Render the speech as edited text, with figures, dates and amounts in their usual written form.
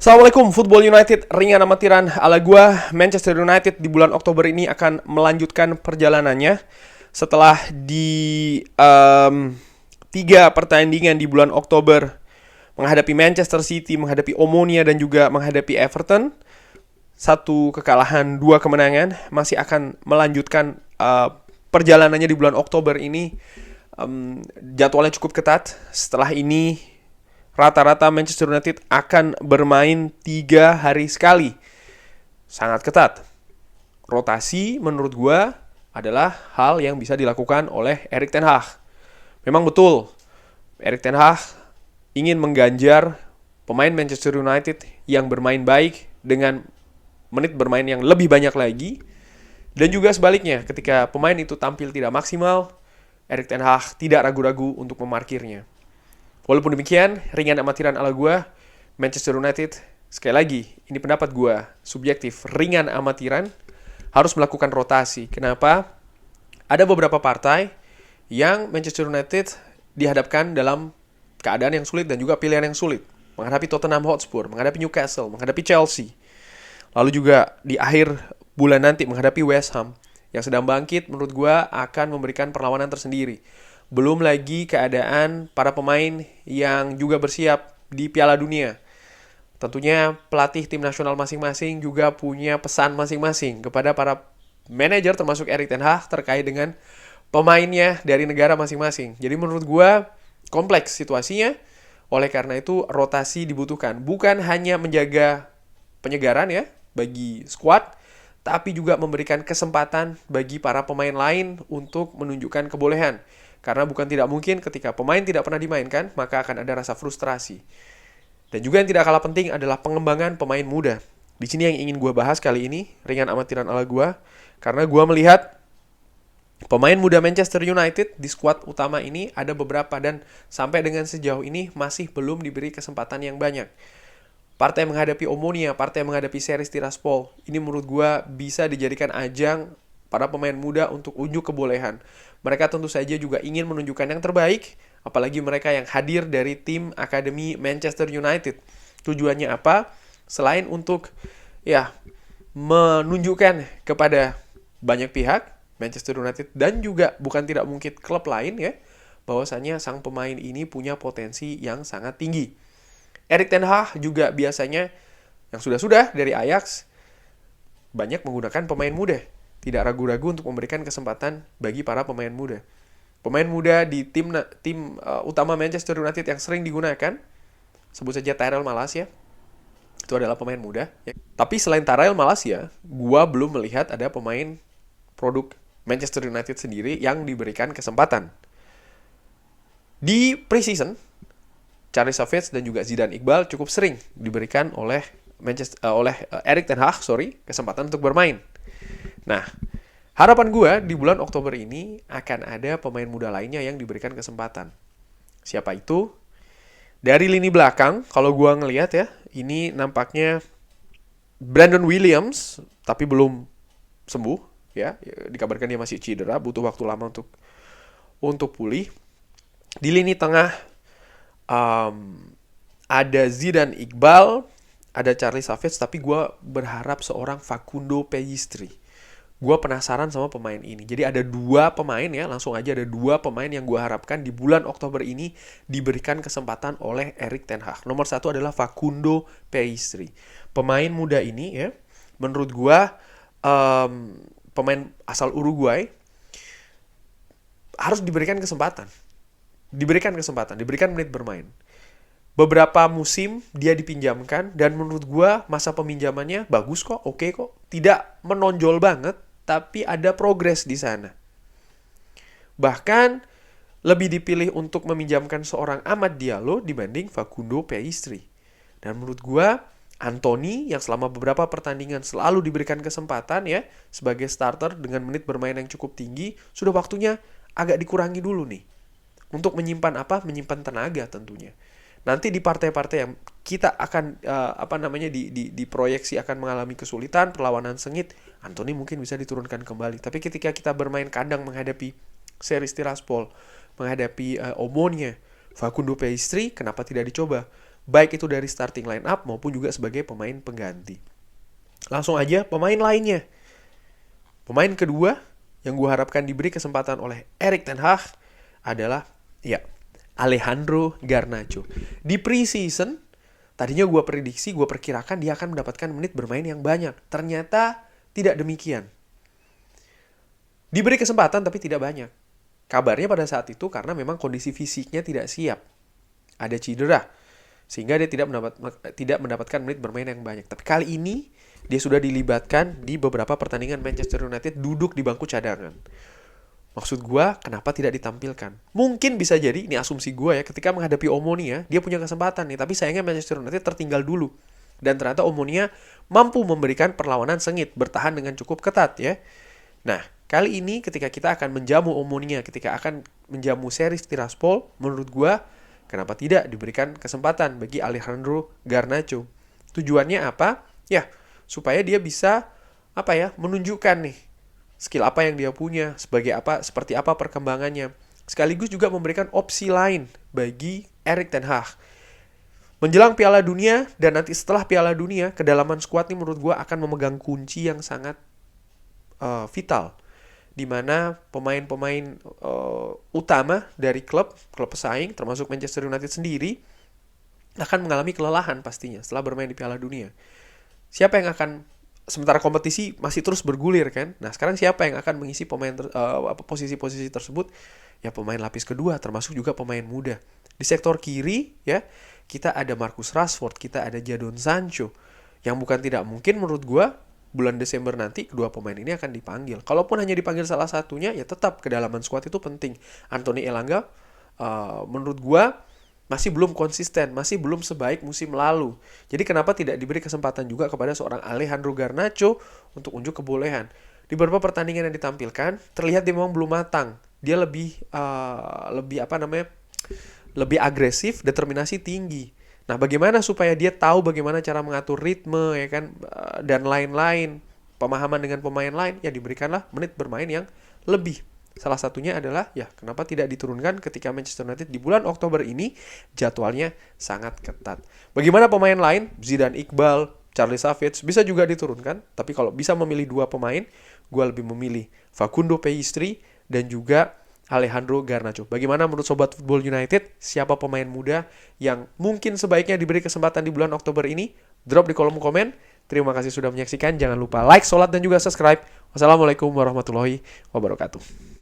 Assalamualaikum Football United, ringan amatiran ala gua. Manchester United di bulan Oktober ini akan melanjutkan perjalanannya setelah di 3 pertandingan di bulan Oktober menghadapi Manchester City, menghadapi Omonia dan juga menghadapi Everton. 1 kekalahan, 2 kemenangan, masih akan melanjutkan perjalanannya di bulan Oktober ini. Jadwalnya cukup ketat. Setelah ini rata-rata Manchester United akan bermain 3 hari sekali. Sangat ketat. Rotasi menurut gua adalah hal yang bisa dilakukan oleh Erik ten Hag. Memang betul, Erik ten Hag ingin mengganjar pemain Manchester United yang bermain baik dengan menit bermain yang lebih banyak lagi. Dan juga sebaliknya, ketika pemain itu tampil tidak maksimal, Erik ten Hag tidak ragu-ragu untuk memarkirnya. Walaupun demikian, ringan amatiran ala gue, Manchester United, sekali lagi, ini pendapat gue, subjektif, ringan amatiran, harus melakukan rotasi. Kenapa? Ada beberapa partai yang Manchester United dihadapkan dalam keadaan yang sulit dan juga pilihan yang sulit. Menghadapi Tottenham Hotspur, menghadapi Newcastle, menghadapi Chelsea. Lalu juga di akhir bulan nanti menghadapi West Ham, yang sedang bangkit menurut gue akan memberikan perlawanan tersendiri. Belum lagi keadaan para pemain yang juga bersiap di Piala Dunia. Tentunya pelatih tim nasional masing-masing juga punya pesan masing-masing kepada para manajer termasuk Erik ten Hag terkait dengan pemainnya dari negara masing-masing. Jadi menurut gue kompleks situasinya. Oleh karena itu rotasi dibutuhkan. Bukan hanya menjaga penyegaran ya bagi skuad, tapi juga memberikan kesempatan bagi para pemain lain untuk menunjukkan kebolehan. Karena bukan tidak mungkin ketika pemain tidak pernah dimainkan, maka akan ada rasa frustrasi. Dan juga yang tidak kalah penting adalah pengembangan pemain muda. Di sini yang ingin gue bahas kali ini, ringan amatiran ala gue. Karena gue melihat pemain muda Manchester United di skuad utama ini ada beberapa dan sampai dengan sejauh ini masih belum diberi kesempatan yang banyak. Partai menghadapi Omonia, partai menghadapi Series Tiraspol. Ini menurut gue bisa dijadikan ajang para pemain muda untuk unjuk kebolehan. Mereka tentu saja juga ingin menunjukkan yang terbaik, apalagi mereka yang hadir dari tim Akademi Manchester United. Tujuannya apa? Selain untuk menunjukkan kepada banyak pihak, Manchester United dan juga bukan tidak mungkin klub lain ya, bahwasanya sang pemain ini punya potensi yang sangat tinggi. Erik ten Hag juga biasanya yang sudah-sudah dari Ajax banyak menggunakan pemain muda. Tidak ragu-ragu untuk memberikan kesempatan bagi para pemain muda. Pemain muda di tim utama Manchester United yang sering digunakan, sebut saja Tyrell Malacia, itu adalah pemain muda. Tapi selain Tyrell Malacia, gua belum melihat ada pemain produk Manchester United sendiri yang diberikan kesempatan. Di preseason, Charlie Savage dan juga Zidane Iqbal cukup sering diberikan oleh Erik ten Hag kesempatan untuk bermain. Nah, harapan gue di bulan Oktober ini akan ada pemain muda lainnya yang diberikan kesempatan. Siapa itu? Dari lini belakang, kalau gue ngelihat ya, ini nampaknya Brandon Williams, tapi belum sembuh. Ya, dikabarkan dia masih cedera, butuh waktu lama untuk pulih. Di lini tengah ada Zidane Iqbal, ada Charlie Savage, tapi gue berharap seorang Facundo Pellistri. Gue penasaran sama pemain ini. Jadi ada 2 pemain ya, langsung aja ada 2 pemain yang gue harapkan di bulan Oktober ini diberikan kesempatan oleh Erik ten Hag. Nomor 1 adalah Facundo Pellistri. Pemain muda ini ya, menurut gue pemain asal Uruguay harus diberikan kesempatan. Diberikan menit bermain. Beberapa musim dia dipinjamkan dan menurut gue masa peminjamannya bagus kok, oke kok. Tidak menonjol banget, tapi ada progres di sana. Bahkan lebih dipilih untuk meminjamkan seorang Amad Diallo dibanding Facundo Pellistri. Dan menurut gue Anthony yang selama beberapa pertandingan selalu diberikan kesempatan ya sebagai starter dengan menit bermain yang cukup tinggi, sudah waktunya agak dikurangi dulu nih. Untuk menyimpan apa? Menyimpan tenaga tentunya. Nanti di partai-partai yang kita akan diproyeksi akan mengalami kesulitan, perlawanan sengit, Anthony mungkin bisa diturunkan kembali. Tapi ketika kita bermain kandang menghadapi Series Tiraspol, menghadapi Omonia, Facundo Pellistri, kenapa tidak dicoba? baik itu dari starting line up maupun juga sebagai pemain pengganti. Langsung aja pemain lainnya. Pemain kedua yang gue harapkan diberi kesempatan oleh Erik ten Hag adalah Alejandro Garnacho. Di preseason tadinya gue prediksi, gue perkirakan dia akan mendapatkan menit bermain yang banyak. Ternyata tidak demikian. Diberi kesempatan tapi tidak banyak. Kabarnya pada saat itu karena memang kondisi fisiknya tidak siap. Ada cedera. Sehingga dia tidak mendapatkan menit bermain yang banyak. Tapi kali ini dia sudah dilibatkan di beberapa pertandingan Manchester United duduk di bangku cadangan. Maksud gue, kenapa tidak ditampilkan? Mungkin bisa jadi, ini asumsi gue ya, ketika menghadapi Omonia, dia punya kesempatan nih. Tapi sayangnya Manchester United tertinggal dulu. Dan ternyata Omonia mampu memberikan perlawanan sengit, bertahan dengan cukup ketat ya. Nah, kali ini ketika kita akan menjamu Omonia, ketika akan menjamu series Tiraspol, menurut gue, kenapa tidak diberikan kesempatan bagi Alejandro Garnacho? Tujuannya apa? Ya, supaya dia bisa menunjukkan nih skill apa yang dia punya, seperti apa perkembangannya. Sekaligus juga memberikan opsi lain bagi Erik ten Hag. Menjelang Piala Dunia dan nanti setelah Piala Dunia, kedalaman skuad ini menurut gue akan memegang kunci yang sangat vital. Di mana pemain-pemain utama dari klub pesaing, termasuk Manchester United sendiri, akan mengalami kelelahan pastinya setelah bermain di Piala Dunia. Siapa yang akan, sementara kompetisi masih terus bergulir kan? Nah sekarang siapa yang akan mengisi posisi-posisi tersebut? Ya pemain lapis kedua, termasuk juga pemain muda. Di sektor kiri ya, kita ada Marcus Rashford, kita ada Jadon Sancho. Yang bukan tidak mungkin menurut gue, bulan Desember nanti kedua pemain ini akan dipanggil. Kalaupun hanya dipanggil salah satunya, ya tetap kedalaman skuad itu penting. Anthony Elanga menurut gue masih belum konsisten, masih belum sebaik musim lalu. Jadi kenapa tidak diberi kesempatan juga kepada seorang Alejandro Garnacho untuk unjuk kebolehan. Di beberapa pertandingan yang ditampilkan, terlihat dia memang belum matang. Dia lebih agresif, determinasi tinggi. Nah, bagaimana supaya dia tahu bagaimana cara mengatur ritme ya kan, dan lain-lain, pemahaman dengan pemain lain, ya diberikanlah menit bermain yang lebih. Salah satunya adalah ya kenapa tidak diturunkan ketika Manchester United di bulan Oktober ini jadwalnya sangat ketat. Bagaimana pemain lain? Zidane Iqbal, Charlie Savage bisa juga diturunkan, tapi kalau bisa memilih dua pemain, gue lebih memilih Facundo Pellistri dan juga Alejandro Garnacho. Bagaimana menurut Sobat Football United? Siapa pemain muda yang mungkin sebaiknya diberi kesempatan di bulan Oktober ini? Drop di kolom komen. Terima kasih sudah menyaksikan. Jangan lupa like, sholat, dan juga subscribe. Wassalamualaikum warahmatullahi wabarakatuh.